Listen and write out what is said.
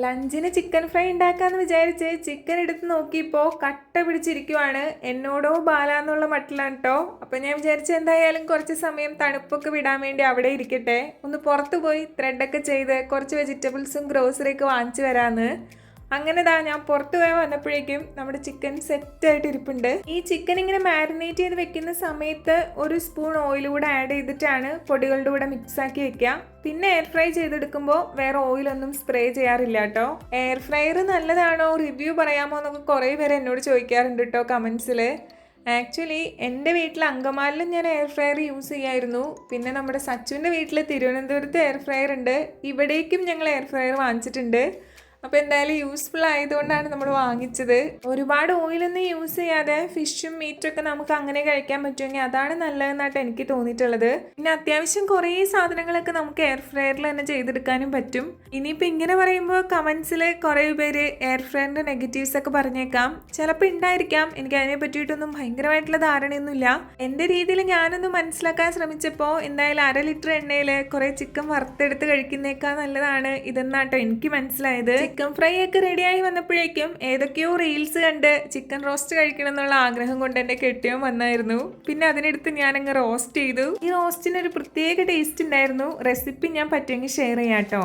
ലഞ്ചിന് chicken fry ഉണ്ടാക്കാന്ന് വിചാരിച്ച് ചിക്കൻ എടുത്ത് നോക്കിയപ്പോൾ കട്ട പിടിച്ചിരിക്കുവാണ്. എന്നോടോ ബാലാന്നുള്ള മട്ടിലാണ് കേട്ടോ. അപ്പം ഞാൻ വിചാരിച്ചു എന്തായാലും കുറച്ച് സമയം തണുപ്പൊക്കെ വിടാൻ വേണ്ടി അവിടെ ഇരിക്കട്ടെ, ഒന്ന് പുറത്ത് പോയി ത്രെഡൊക്കെ ചെയ്ത് കുറച്ച് വെജിറ്റബിൾസും ഗ്രോസറിയൊക്കെ വാങ്ങിച്ചു വരാമെന്ന്. അങ്ങനെ ഞാൻ പുറത്ത് പോയി വന്നപ്പോഴേക്കും നമ്മുടെ ചിക്കൻ സെറ്റായിട്ട് ഇരിപ്പുണ്ട്. ഈ ചിക്കൻ ഇങ്ങനെ മാരിനേറ്റ് ചെയ്ത് വെക്കുന്ന സമയത്ത് ഒരു സ്പൂൺ ഓയിൽ കൂടെ ആഡ് ചെയ്തിട്ടാണ് പൊടികളുടെ കൂടെ മിക്സ് ആക്കി വെക്കുക. പിന്നെ എയർ ഫ്രൈ ചെയ്തെടുക്കുമ്പോൾ വേറെ ഓയിലൊന്നും സ്പ്രേ ചെയ്യാറില്ല കേട്ടോ. എയർ ഫ്രയർ നല്ലതാണോ, റിവ്യൂ പറയാമോ എന്നൊക്കെ കുറേ പേര് എന്നോട് ചോദിക്കാറുണ്ട് കേട്ടോ കമൻസിൽ. ആക്ച്വലി എൻ്റെ വീട്ടിൽ അങ്കമാലിലും ഞാൻ എയർ ഫ്രയർ യൂസ് ചെയ്യായിരുന്നു. പിന്നെ നമ്മുടെ സച്ചുവിൻ്റെ വീട്ടിൽ തിരുവനന്തപുരത്ത് എയർ ഫ്രയർ ഉണ്ട്. ഇവിടേക്കും ഞങ്ങൾ എയർ ഫ്രയർ വാങ്ങിച്ചിട്ടുണ്ട്. അപ്പോൾ എന്തായാലും യൂസ്ഫുൾ ആയതുകൊണ്ടാണ് നമ്മൾ വാങ്ങിച്ചത്. ഒരുപാട് ഓയിലൊന്നും യൂസ് ചെയ്യാതെ ഫിഷും മീറ്റൊക്കെ നമുക്ക് അങ്ങനെ കഴിക്കാൻ പറ്റുമെങ്കിൽ അതാണ് നല്ലതെന്നായിട്ട് എനിക്ക് തോന്നിയിട്ടുള്ളത്. പിന്നെ അത്യാവശ്യം കുറേ സാധനങ്ങളൊക്കെ നമുക്ക് എയർ ഫ്രയറിൽ തന്നെ ചെയ്തെടുക്കാനും പറ്റും. ഇനിയിപ്പോൾ ഇങ്ങനെ പറയുമ്പോൾ കമൻസിൽ കുറേ പേര് എയർ ഫ്രയറിൻ്റെ നെഗറ്റീവ്സ് ഒക്കെ പറഞ്ഞേക്കാം. ചിലപ്പോൾ ഉണ്ടായിരിക്കാം. എനിക്ക് അതിനെ പറ്റിയിട്ടൊന്നും ഭയങ്കരമായിട്ടുള്ള ധാരണയൊന്നുമില്ല. എൻ്റെ രീതിയിൽ ഞാനൊന്ന് മനസ്സിലാക്കാൻ ശ്രമിച്ചപ്പോൾ എന്തായാലും 1/2 ലിറ്റർ എണ്ണയിൽ കുറേ ചിക്കൻ വറുത്തെടുത്ത് കഴിക്കുന്നേക്കാൾ നല്ലതാണ് ഇതെന്നാട്ടോ എനിക്ക് മനസ്സിലായത്. ചിക്കൻ ഫ്രൈ ഒക്കെ റെഡിയായി വന്നപ്പോഴേക്കും ഏതൊക്കെയോ റീൽസ് കണ്ട് ചിക്കൻ റോസ്റ്റ് കഴിക്കണം എന്നുള്ള ആഗ്രഹം കൊണ്ട് എൻ്റെ കെട്ടിയോൻ വന്നായിരുന്നു. പിന്നെ അതിനെടുത്ത് ഞാനങ്ങ് റോസ്റ്റ് ചെയ്തു. ഈ റോസ്റ്റിനൊരു പ്രത്യേക ടേസ്റ്റ് ഉണ്ടായിരുന്നു. റെസിപ്പി ഞാൻ പറ്റുമെങ്കിൽ ഷെയർ ചെയ്യാം കേട്ടോ.